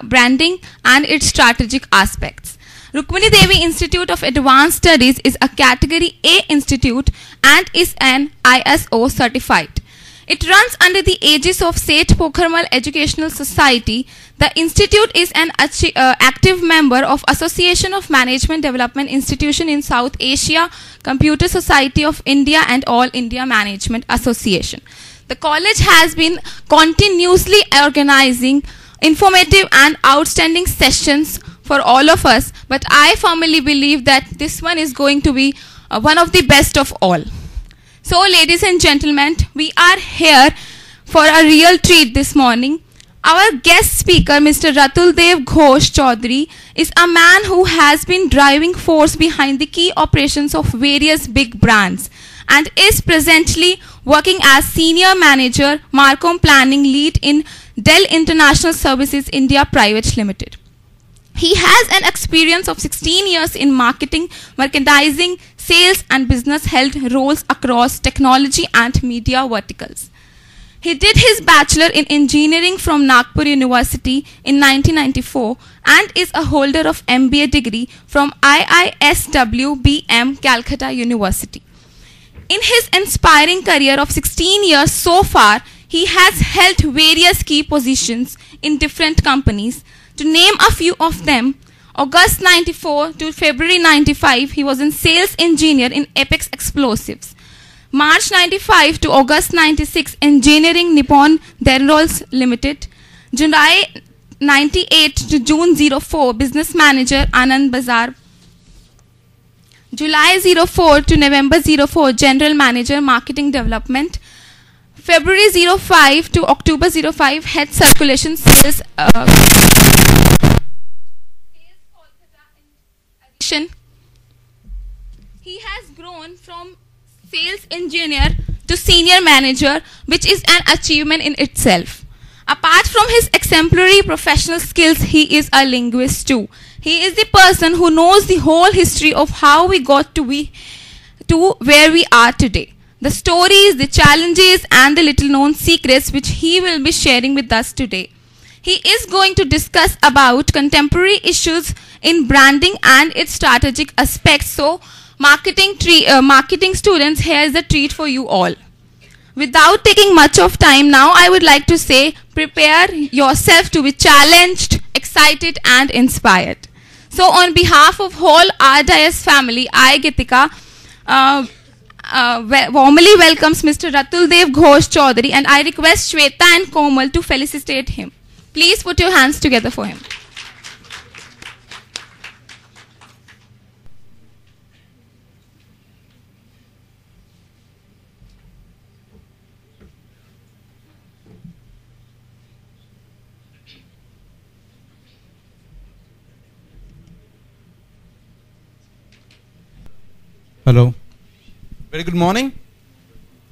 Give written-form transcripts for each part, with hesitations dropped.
branding, and its strategic aspects. Rukmini Devi Institute of Advanced Studies is a Category A institute and is an ISO certified. It runs under the aegis of Seth Pokharmal Educational Society. The institute is an active member of Association of Management Development Institution in South Asia, Computer Society of India, and All India Management Association. The college has been continuously organizing informative and outstanding sessions for all of us, but I firmly believe that this one is going to be one of the best of all. So, ladies and gentlemen, we are here for a real treat this morning. Our guest speaker, Mr. Ratuldev Ghosh Chaudhary, is a man who has been driving force behind the key operations of various big brands and is presently working as Senior Manager, Marcom Planning Lead in Dell International Services India Private Limited. He has an experience of 16 years in marketing, merchandising, sales and business held roles across technology and media verticals. He did his bachelor in engineering from Nagpur University in 1994 and is a holder of MBA degree from IISWBM Calcutta University. In his inspiring career of 16 years so far, he has held various key positions in different companies. To name a few of them, August 94 to February 95, he was a sales engineer in Apex Explosives. March 95 to August 96, Engineering Nippon Derrolls Limited. July 98 to June 04, Business Manager Anand Bazar. July 04 to November 04, General Manager Marketing Development. February 05 to October 05, Head Circulation Sales. He has grown from sales engineer to senior manager, which is an achievement in itself. Apart from his exemplary professional skills, he is a linguist too. He is the person who knows the whole history of how we got to where we are today. The stories, the challenges, and the little known secrets which he will be sharing with us today. He is going to discuss about contemporary issues in branding and its strategic aspects. So, marketing students, here is a treat for you all. Without taking much of time now, I would like to say, prepare yourself to be challenged, excited, and inspired. So, on behalf of whole RDIS family, I, Gitika, warmly welcomes Mr. Ratuldev Ghosh Chaudhary, and I request Shweta and Komal to felicitate him. Please put your hands together for him. Hello. Very good morning,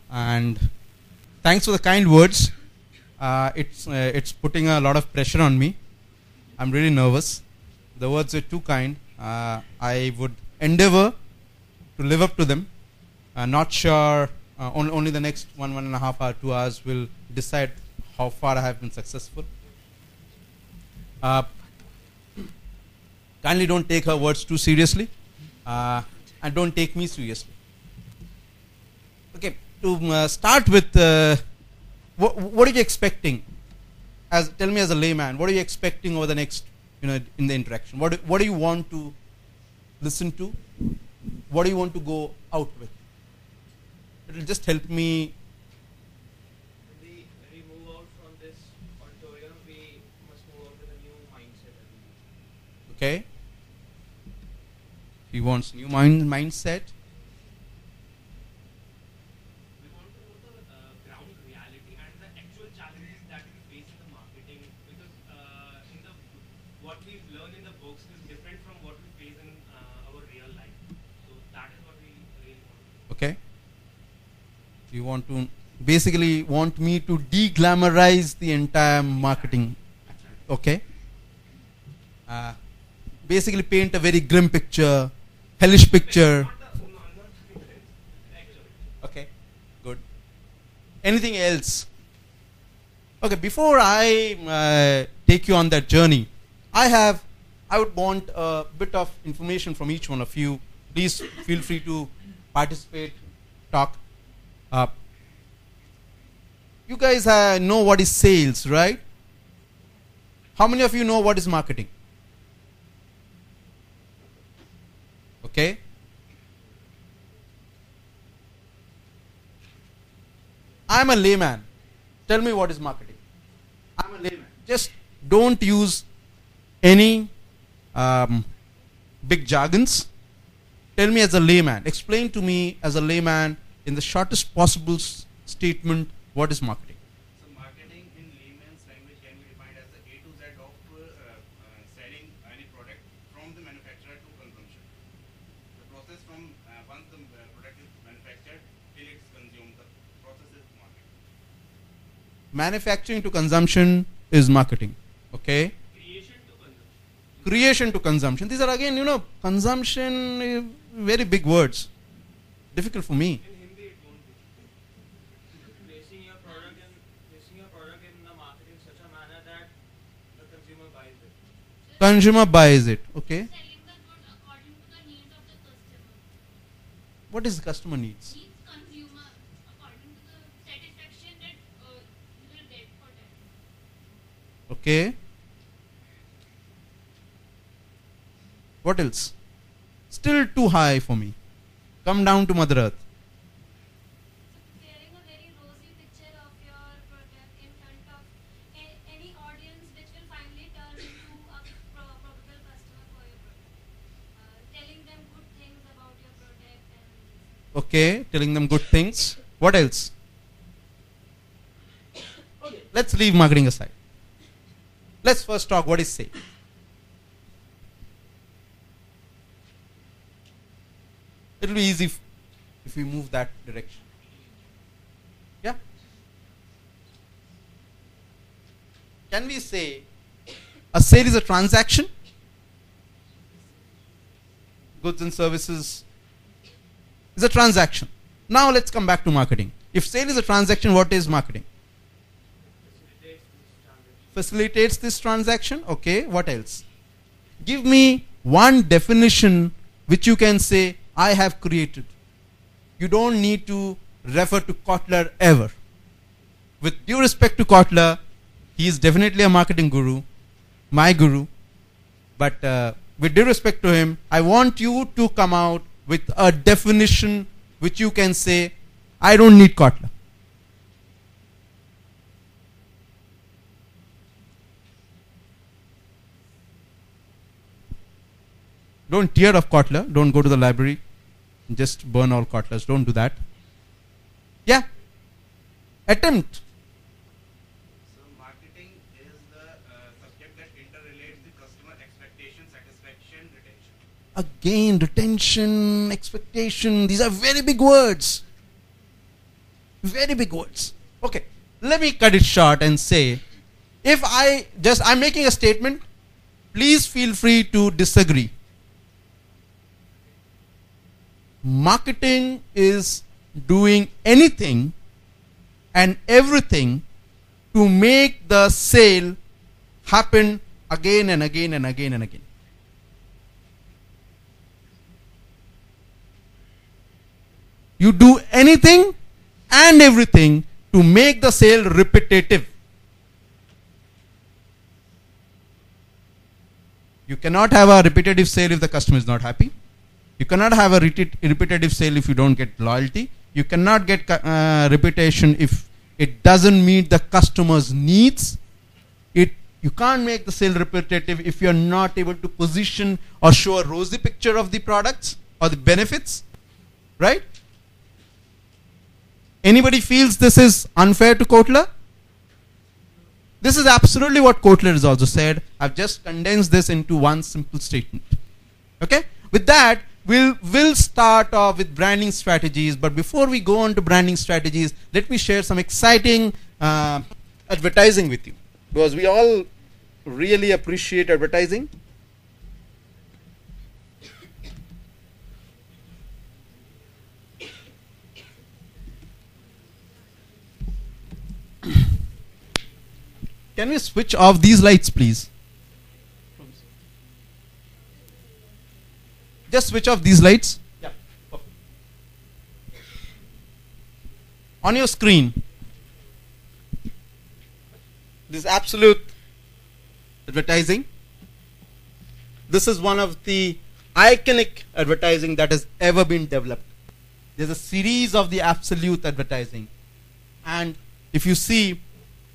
and thanks for the kind words. It's putting a lot of pressure on me. I'm really nervous. The words are too kind. I would endeavor to live up to them. Not sure. Only the next 1.5 hour, 2 hours will decide how far I have been successful. Kindly don't take her words too seriously, and don't take me seriously. Okay, to start with, what are you expecting? Tell me as a layman, what are you expecting over the next, in the interaction? What do you want to listen to? What do you want to go out with? It will just help me. When we move out from this auditorium, we must move out with a new mindset. Okay. He wants new mindset. We want to know the ground reality and the actual challenges that we face in the marketing, because what we've learned in the books is different from what we face in our real life. So that is what we really want. Okay. You want to basically want me to de-glamorize the entire marketing. Okay. Basically paint a very grim picture, hellish picture. Okay, good. Anything else? Okay, before I take you on that journey. I would want a bit of information from each one of you. Please feel free to participate, talk. You guys know what is sales, right? How many of you know what is marketing? Okay. I'm a layman. Tell me what is marketing. I'm a layman. Just don't use any big jargons. Tell me as a layman. Explain to me as a layman in the shortest possible statement what is marketing. So marketing in layman's language can be defined as the A to Z of selling any product from the manufacturer to consumption. The process from once the product is manufactured till it's consumed, the process is marketing. Manufacturing to consumption is marketing. Okay. Creation to consumption. Creation to consumption. These are again, consumption, very big words. Difficult for me. In Hindi, it won't be. Placing your product in the market in such a manner that the consumer buys it. Consumer buys it. Okay. Selling the good according to the needs of the customer. What is the customer needs? Needs consumer according to the satisfaction that you will get for that. Okay. What else? Still too high for me. Come down to Mother Earth. So preparing a very rosy picture of your product in front of any audience which will finally turn into a probable customer for your product. Telling them good things about your product and Okay. Telling them good things. What else? Okay. Let's leave marketing aside. Let's first talk what is sale. It will be easy if we move that direction. Yeah? Can we say a sale is a transaction? Goods and services is a transaction. Now let's come back to marketing. If sale is a transaction, what is marketing? Facilitates this transaction. Okay, what else? Give me one definition which you can say I have created. You don't need to refer to Kotler ever. With due respect to Kotler, he is definitely a marketing guru, my guru. But with due respect to him, I want you to come out with a definition which you can say, I don't need Kotler. Don't tear off Kotler. Don't go to the library. Just burn all Kotlers. Don't do that. Yeah. Attempt. So marketing is the subject that interrelates the customer expectation, satisfaction, retention. Again, retention, expectation. These are very big words. Very big words. Okay. Let me cut it short and say, if I'm making a statement, please feel free to disagree. Marketing is doing anything and everything to make the sale happen again and again and again and again. You do anything and everything to make the sale repetitive. You cannot have a repetitive sale if the customer is not happy. You cannot have a repetitive sale if you don't get loyalty. You cannot get reputation if it doesn't meet the customer's needs. You can't make the sale repetitive if you're not able to position or show a rosy picture of the products or the benefits. Right? Anybody feels this is unfair to Kotler? This is absolutely what Kotler has also said. I've just condensed this into one simple statement. Okay? With that, we'll start off with branding strategies. But before we go on to branding strategies, let me share some exciting advertising with you. Because we all really appreciate advertising. Can we switch off these lights, please? Just switch off these lights. Yeah. On your screen, this absolute advertising. This is one of the iconic advertising that has ever been developed. There's a series of the absolute advertising, and if you see,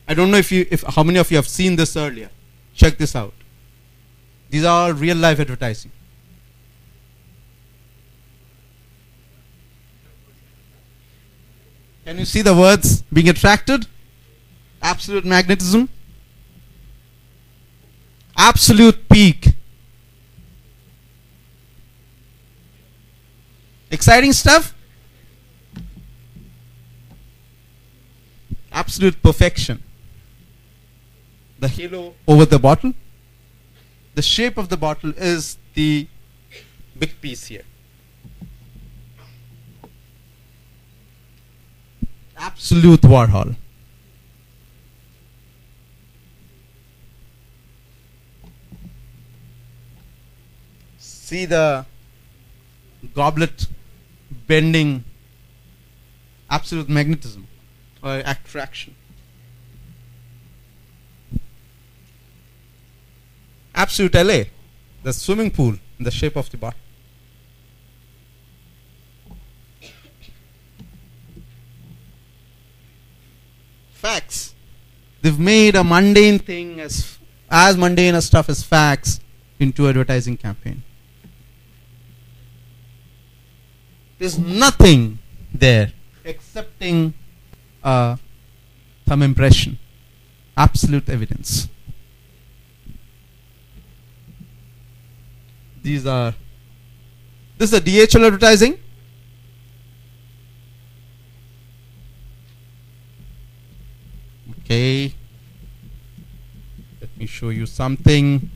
I don't know if how many of you have seen this earlier. Check this out. These are all real life advertising. Can you see the words being attracted? Absolute magnetism. Absolute peak. Exciting stuff. Absolute perfection. The halo over the bottle. The shape of the bottle is the big piece here. Absolute Warhol. See the goblet bending. Absolute magnetism or attraction. Absolute LA, the swimming pool in the shape of the bottle. Facts. They've made a mundane thing as mundane as stuff as facts into advertising campaign. There's nothing there excepting a thumb impression. Absolute evidence. This is a DHL advertising. Okay. Let me show you something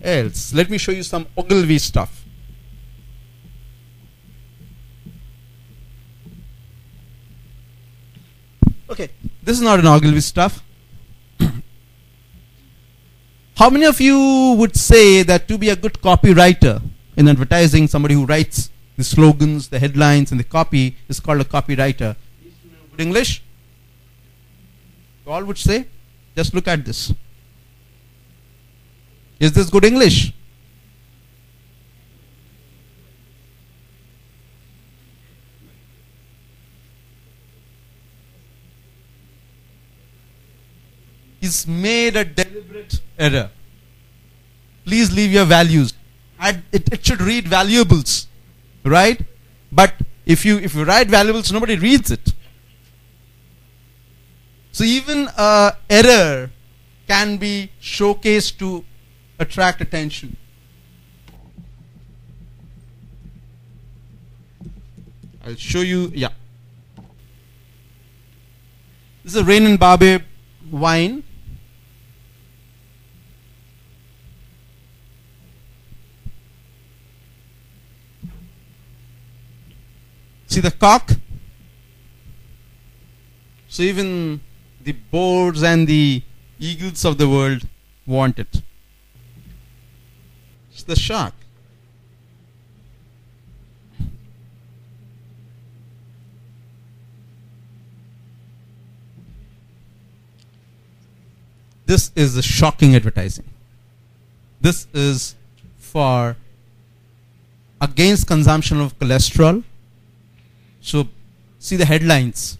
else. Let me show you some Ogilvy stuff. Okay, this is not an Ogilvy stuff. How many of you would say that to be a good copywriter in advertising, somebody who writes the slogans, the headlines, and the copy is called a copywriter? Good English? You all would say? Just look at this. Is this good English? He's made a deliberate error. Please leave your values. It should read valuables, right? But if you write valuables, nobody reads it. So even error can be showcased to attract attention. I'll show you. Yeah, this is a Rain and Barbe wine. See the cork? So even the boards and the eagles of the world want it. It's the shark. This is a shocking advertising. This is for against consumption of cholesterol. So see the headlines.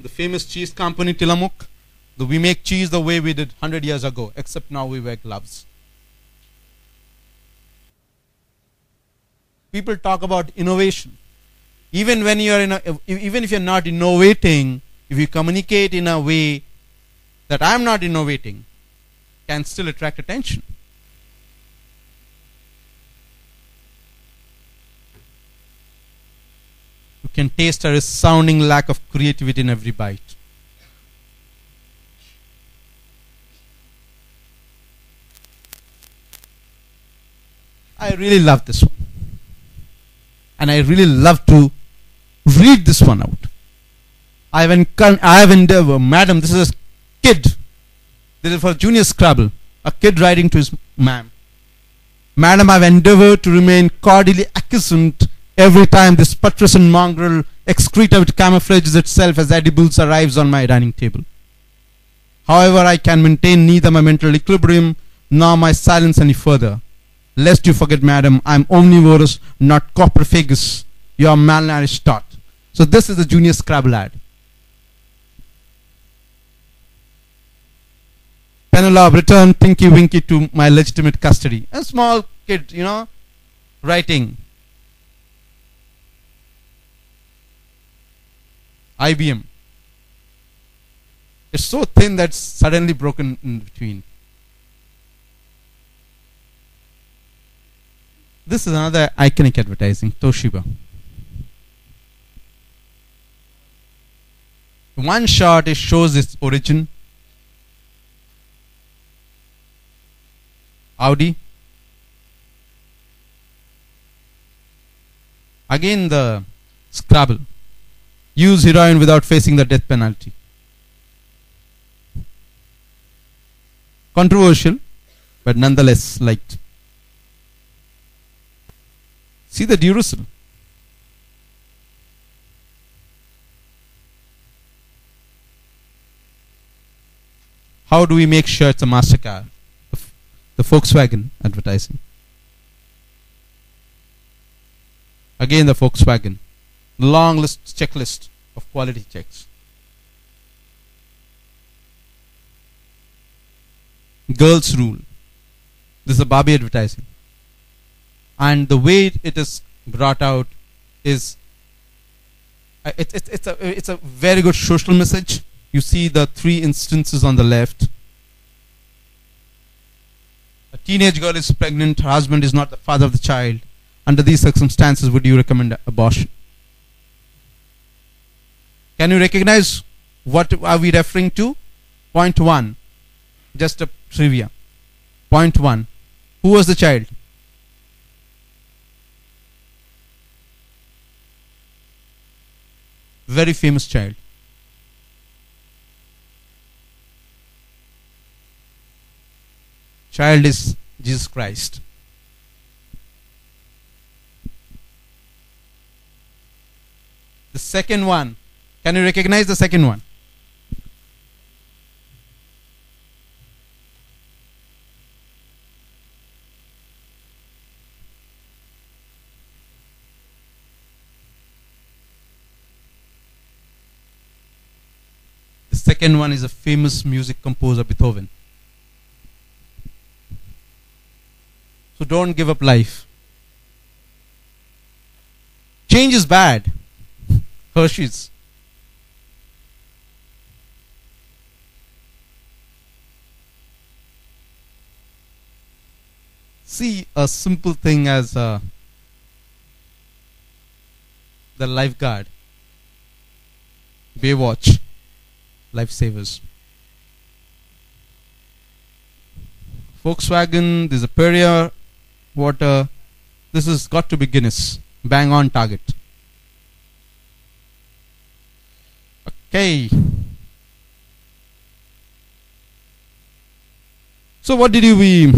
The famous cheese company Tillamook. We make cheese the way we did 100 years ago, except now we wear gloves. People talk about innovation. Even when you are even if you're not innovating, if you communicate in a way that I'm not innovating, can still attract attention. You can taste a resounding lack of creativity in every bite. really love this one. And I really love to read this one out. I have endeavored, madam, this is a kid. This is for junior Scrabble. A kid writing to his ma'am. Madam, I have endeavored to remain cordially acquiescent every time this putrescent mongrel excreta which camouflages itself as edibles arrives on my dining table. However, I can maintain neither my mental equilibrium nor my silence any further. Lest you forget, madam, I am omnivorous, not coprophagus. You are malnourished tot. So this is the junior Scrabble ad. Penelope, return Pinky Winky to my legitimate custody. A small kid, writing. IBM. It's so thin that it's suddenly broken in between. This is another iconic advertising, Toshiba. One shot, it shows its origin. Audi. Again the Scrabble. Use heroin without facing the death penalty. Controversial, but nonetheless liked. See the Duracell. How do we make sure it's a MasterCard? The Volkswagen advertising. Again the Volkswagen. Long checklist of quality checks. Girls Rule. This is a Barbie advertising. And the way it is brought out is it's a very good social message. You see the three instances on the left. A teenage girl is pregnant, her husband is not the father of the child. Under these circumstances, would you recommend abortion? Can you recognize what are we referring to? Point 1. Just a trivia. Point 1. Who was the child? Very famous child. Child is Jesus Christ. The second one. Can you recognize the second one? The second one is a famous music composer, Beethoven. So don't give up life. Change is bad. Hershey's. See a simple thing as the lifeguard. Baywatch. Lifesavers. Volkswagen, there's a Perrier water. This has got to be Guinness. Bang on target. Okay. So what did we...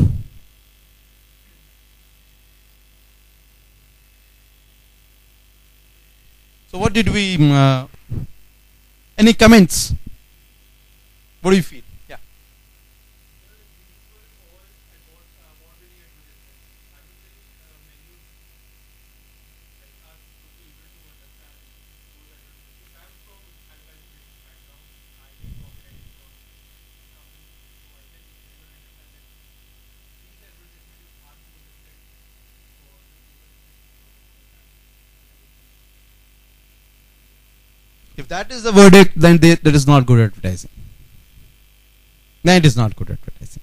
So what did we... any comments? What do you feel? Yeah. If that is the verdict, then that is not good advertising. Then it is not good advertising.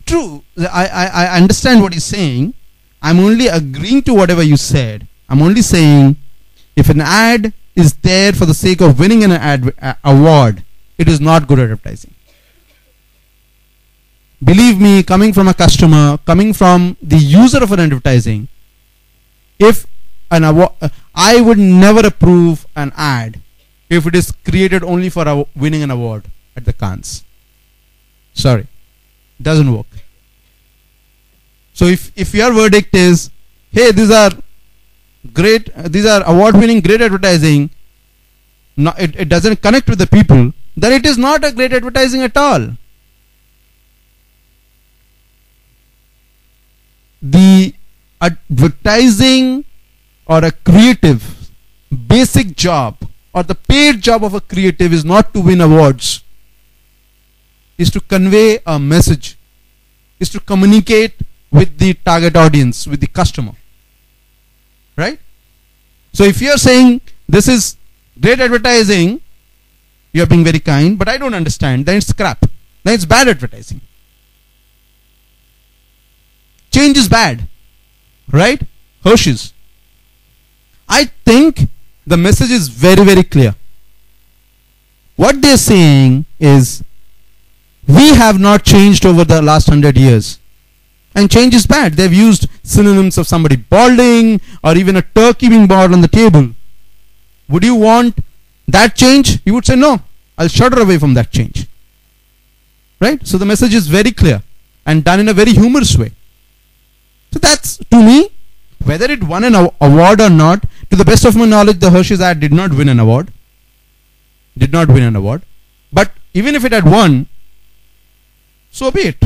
True, I understand what he's saying, I'm only agreeing to whatever you said. I'm only saying if an ad is there for the sake of winning an award, it is not good advertising. Believe me, coming from a customer, coming from the user of an advertising, if an award, I would never approve an ad if it is created only for winning an award at the Cannes. Sorry, doesn't work. So if your verdict is, hey, these are great, these are award-winning great advertising, no, it doesn't connect with the people, then it is not a great advertising at all. The advertising or a creative basic job or the paid job of a creative is not to win awards, is to convey a message, is to communicate with the target audience, with the customer, right? So if you are saying this is great advertising, you are being very kind, but I don't understand, then it's crap, then it's bad advertising. Change is bad, right? Hershey's. I think the message is very, very clear. What they're saying is, we have not changed over the last 100 years. And change is bad. They've used synonyms of somebody balding or even a turkey being boiled on the table. Would you want that change? You would say, no, I'll shudder away from that change. Right? So the message is very clear and done in a very humorous way. So that's, to me, whether it won an award or not, to the best of my knowledge, the Hershey's ad did not win an award. Did not win an award. But even if it had won, so be it.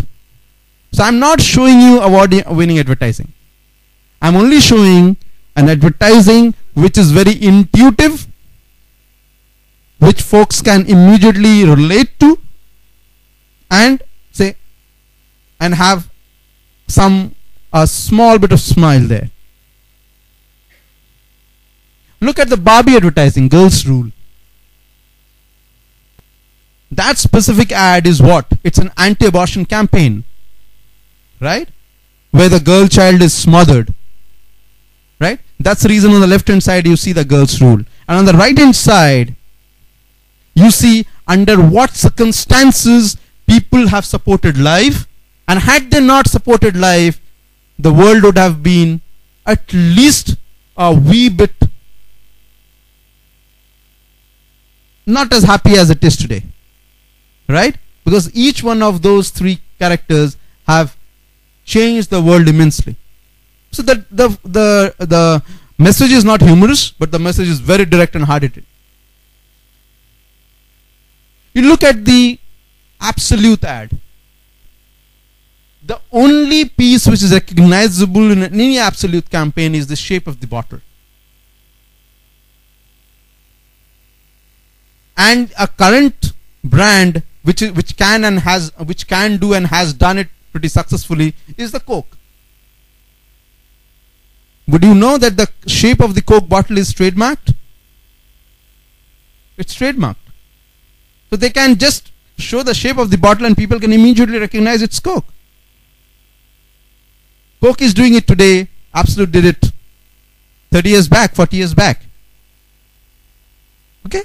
So I'm not showing you award-winning advertising. I'm only showing an advertising which is very intuitive, which folks can immediately relate to, and say, and have a small bit of smile there. Look at the Barbie advertising, Girls Rule. That specific ad is what? It's an anti-abortion campaign, right? Where the girl child is smothered, right? That's the reason on the left hand side you see the Girls Rule, and on the right hand side you see under what circumstances people have supported life, and had they not supported life, the world would have been at least a wee bit not as happy as it is today, right? Because each one of those three characters have changed the world immensely. So the message is not humorous, but the message is very direct and hard-hitting. You look at the Absolute ad. The only piece which is recognizable in any Absolute campaign is the shape of the bottle. And a current brand which can do and has done it pretty successfully is the Coke. Would you know that the shape of the Coke bottle is trademarked? It's trademarked. So they can just show the shape of the bottle and people can immediately recognize it's Coke. Coke is doing it today. Absolute did it 30 years back, 40 years back. Okay?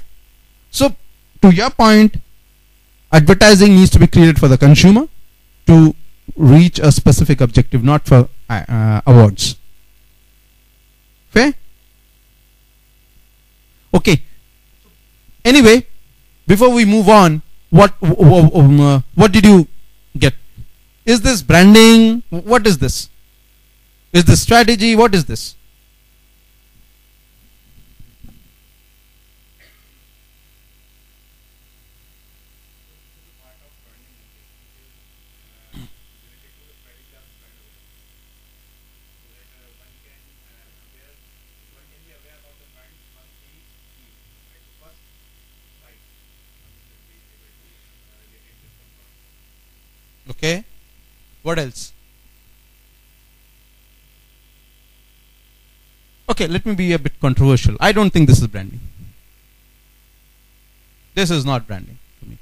So, to your point, advertising needs to be created for the consumer to reach a specific objective, not for awards. Fair? Okay. Anyway, before we move on, what did you get? Is this branding? What is this? Is this strategy? What is this? Okay. What else? Okay, let me be a bit controversial. I don't think this is branding. This is not branding to me.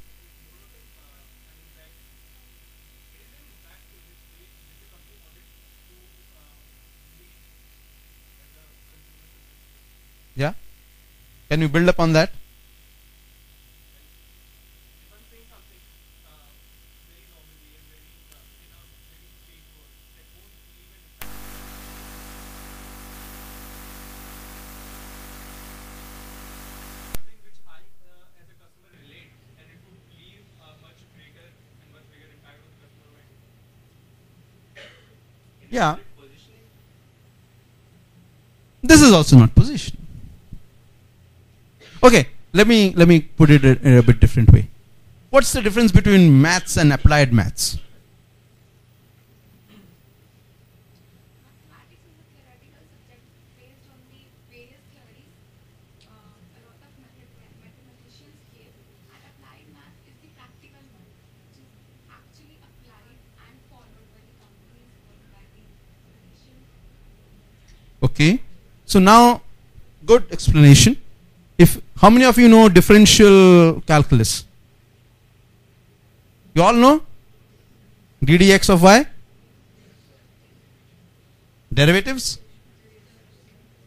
Yeah? Can you build upon that? If I'm saying something very normally and very in a very straight word that won't leave an impact, something which I as a customer relate, and it would leave a much greater and much bigger impact on the customer mind. Yeah. Positioning. This is also not position. Okay, let me put it in a bit different way. What's the difference between maths and applied maths? Mathematics is a theoretical subject based on the various theories a lot of mathematicians gave, and applied math is the practical one, which is actually applied and followed by the companies, followed by the nation. Okay. So now, good explanation. How many of you know differential calculus? You all know? ddx of y? Derivatives?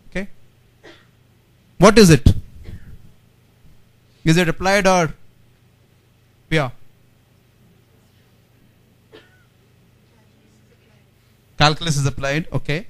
Okay. What is it? Is it applied or pure? Calculus is applied, okay.